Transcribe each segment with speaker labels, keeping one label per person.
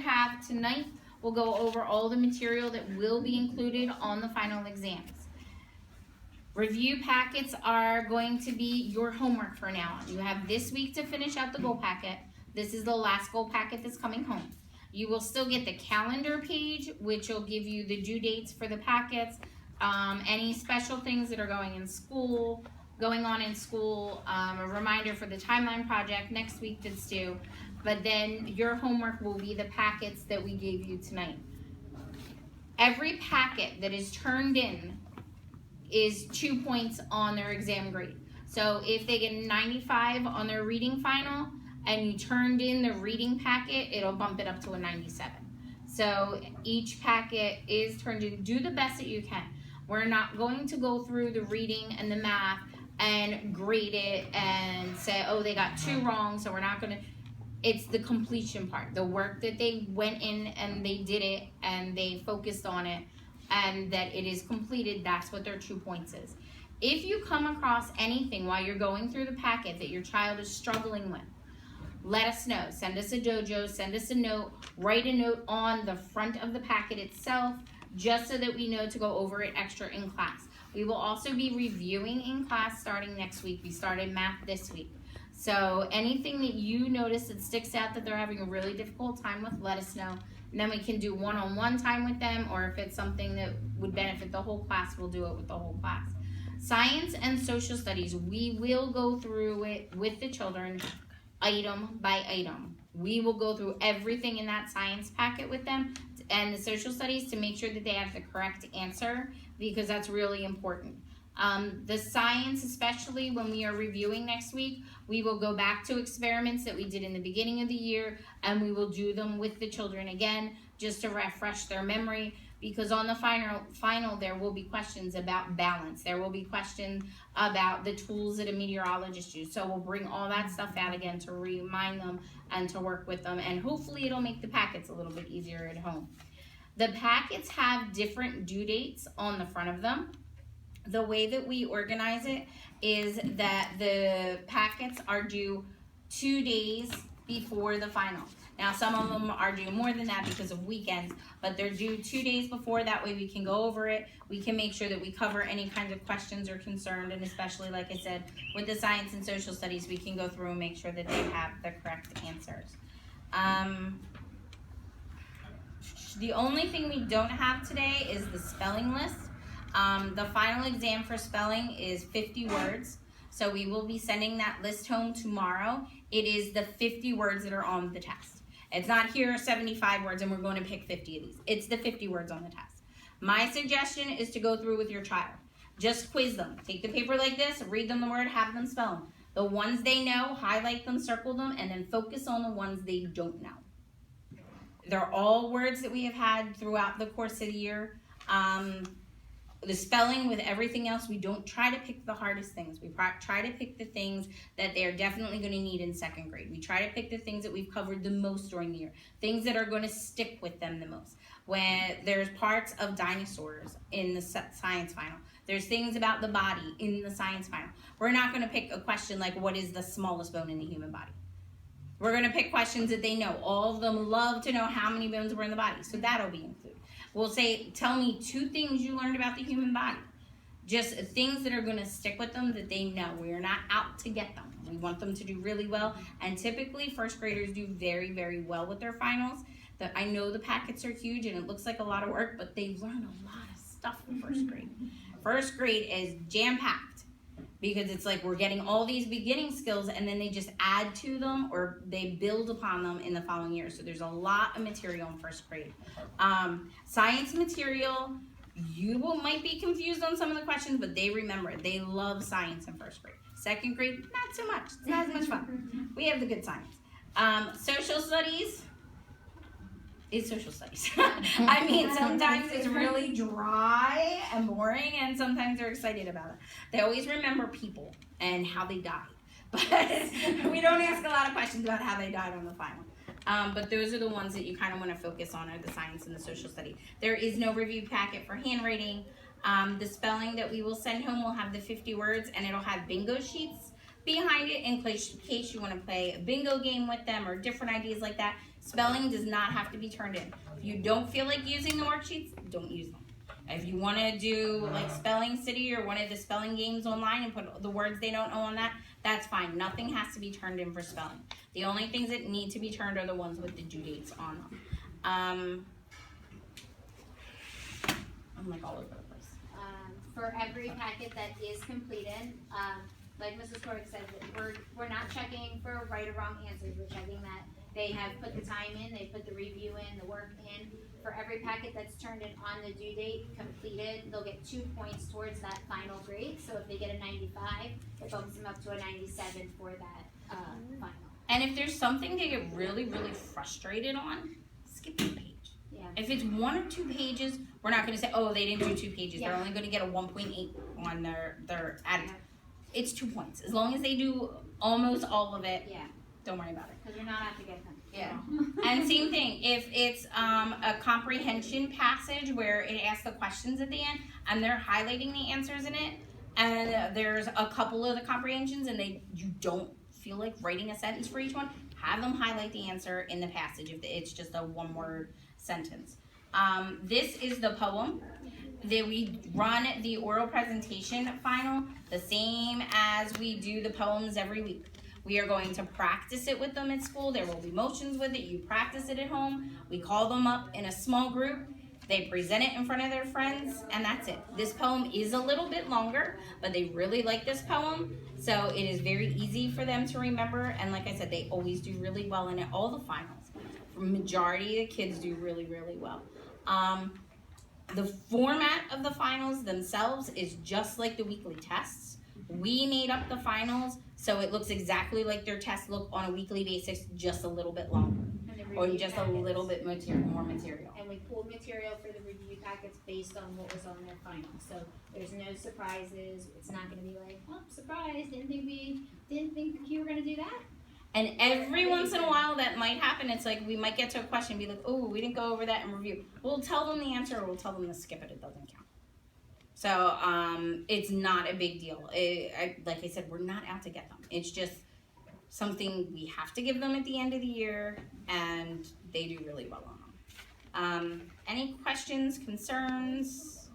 Speaker 1: have tonight will go over all the material that will be included on the final exams. Review packets are going to be your homework for now on. You have this week to finish out the goal packet. This is the last goal packet that's coming home. You will still get the calendar page, which will give you the due dates for the packets, any special things that are going on in school, a reminder for the timeline project next week that's due. But then your homework will be the packets that we gave you tonight. Every packet that is turned in is 2 points on their exam grade. So if they get 95 on their reading final and you turned in the reading packet, it'll bump it up to a 97. So each packet is turned in. Do the best that you can. We're not going to go through the reading and the math and grade it and say, oh, they got 2 wrong, so we're not going to. It's the completion part, the work that they went in and they did it and they focused on it and that it is completed. That's what their 2 points is. If you come across anything while you're going through the packet that your child is struggling with, let us know. Send us a dojo, send us a note, write a note on the front of the packet itself, just so that we know to go over it extra in class. We will also be reviewing in class starting next week. We started math this week. So anything that you notice that sticks out that they're having a really difficult time with, let us know. And then we can do one-on-one time with them, or if it's something that would benefit the whole class, we'll do it with the whole class. Science and social studies, we will go through it with the children item by item. We will go through everything in that science packet with them and the social studies to make sure that they have the correct answer, because that's really important. The science, especially when we are reviewing next week, we will go back to experiments that we did in the beginning of the year, and we will do them with the children again just to refresh their memory, because on the final there will be questions about balance. There will be questions about the tools that a meteorologist uses. So we'll bring all that stuff out again to remind them and to work with them, and hopefully it'll make the packets a little bit easier at home. The packets have different due dates on the front of them. The way that we organize it is that the packets are due 2 days before the final. Now, some of them are due more than that because of weekends, but they're due 2 days before. That way we can go over it. We can make sure that we cover any kinds of questions or concerns, and especially, like I said, with the science and social studies, we can go through and make sure that they have the correct answers. The only thing we don't have today is the spelling list. The final exam for spelling is 50 words. So we will be sending that list home tomorrow. It is the 50 words that are on the test. It's not here are 75 words and we're going to pick 50 of these. It's the 50 words on the test. My suggestion is to go through with your child. Just quiz them. Take the paper like this, read them the word, have them spell them. The ones they know, highlight them, circle them, and then focus on the ones they don't know. They're all words that we have had throughout the course of the year. The spelling with everything else, we don't try to pick the hardest things. We try to pick the things that they are definitely going to need in 2nd grade. We try to pick the things that we've covered the most during the year, things that are going to stick with them the most. When there's parts of dinosaurs in the science final, there's things about the body in the science final. We're not going to pick a question like, what is the smallest bone in the human body? We're going to pick questions that they know. All of them love to know how many bones were in the body, so that'll be included. We'll say, tell me 2 things you learned about the human body. Just things that are going to stick with them that they know. We are not out to get them. We want them to do really well. And typically, 1st graders do very, very well with their finals. I know the packets are huge and it looks like a lot of work, but they learn a lot of stuff in 1st grade. 1st grade is jam-packed because it's like we're getting all these beginning skills and then they just add to them or they build upon them in the following year. So there's a lot of material in 1st grade. Science material, might be confused on some of the questions, but they remember it. They love science in 1st grade. 2nd grade, not so much. It's not as much fun. We have the good science. Social studies is social studies. I mean, sometimes it's really dry and boring, and sometimes they're excited about it. They always remember people and how they died. But we don't ask a lot of questions about how they died on the final. But those are the ones that you kind of want to focus on, are the science and the social study. There is no review packet for handwriting. The spelling that we will send home will have the 50 words, and it'll have bingo sheets behind it in case you want to play a bingo game with them or different ideas like that.
Speaker 2: Spelling does not have to be turned in. If you don't feel like using the worksheets, don't use them. If you want to do like Spelling City or one of the spelling games online and put the words they don't know on that, that's fine. Nothing has to be turned in for spelling. The only things that need to be turned are the ones with the due dates on them. I'm like all over the place.
Speaker 3: For every packet that is completed, like Mrs. Corrick said, that we're not checking for right or wrong answers. We're checking that they have put the time in, they put the review in, the work in. For every packet that's turned in on the due date, completed, they'll get 2 points towards that final grade. So if they get a 95, it bumps them up to a 97 for that final.
Speaker 2: And if there's something they get really, really frustrated on, skip the page.
Speaker 3: Yeah.
Speaker 2: If it's 1 or 2 pages, we're not going to say, oh, they didn't do 2 pages.
Speaker 3: Yeah.
Speaker 2: They're only going to get a 1.8 on their attitude. It's 2 points. As long as they do almost all of it,
Speaker 3: Yeah.
Speaker 2: don't worry about it.
Speaker 3: Because we're not out to get them.
Speaker 2: Yeah. And same thing, if it's a comprehension passage where it asks the questions at the end and they're highlighting the answers in it, and there's a couple of the comprehensions and you don't feel like writing a sentence for each one, have them highlight the answer in the passage if it's just a 1-word sentence. This is the poem that we run the oral presentation final the same as we do the poems every week. We are going to practice it with them at school. There will be motions with it. You practice it at home. We call them up in a small group. They present it in front of their friends, and that's it. This poem is a little bit longer, but they really like this poem, so it is very easy for them to remember. And like I said, they always do really well in it. All the finals, the majority of the kids do really, really well. The format of the finals themselves is just like the weekly tests. We made up the finals, so it looks exactly like their tests look on a weekly basis, just a little bit longer, or just a little bit more material.
Speaker 3: And we pulled material for the review packets based on what was on their final. So there's no surprises. It's not going to be like, oh, surprise! Didn't think you were going to do that.
Speaker 2: And every once in a while that might happen. It's like we might get to a question and be like, oh, we didn't go over that in review. We'll tell them the answer, or we'll tell them to skip it. It doesn't count. So it's not a big deal. Like I said, we're not out to get them. It's just something we have to give them at the end of the year, and they do really well on them. Any questions, concerns?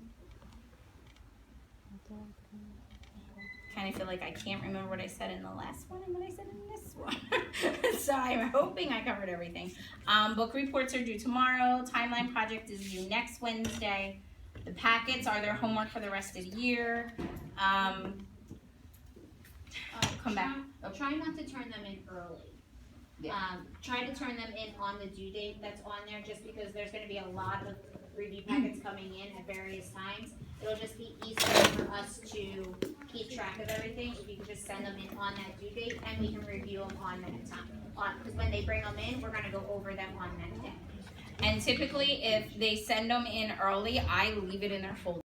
Speaker 2: Kind of feel like I can't remember what I said in the last one and what I said in this one. So I'm hoping I covered everything. Book reports are due tomorrow. Timeline project is due next Wednesday. The packets are their homework for the rest of the year. Come back.
Speaker 3: Try not to turn them in early.
Speaker 2: Yeah.
Speaker 3: Try to turn them in on the due date that's on there, just because there's going to be a lot of review packets coming in at various times. It'll just be easier for us to keep track of everything if you can just send them in on that due date, and we can review them on that time. Because when they bring them in, we're going to go over them on that day.
Speaker 2: And typically, if they send them in early, I leave it in their folder.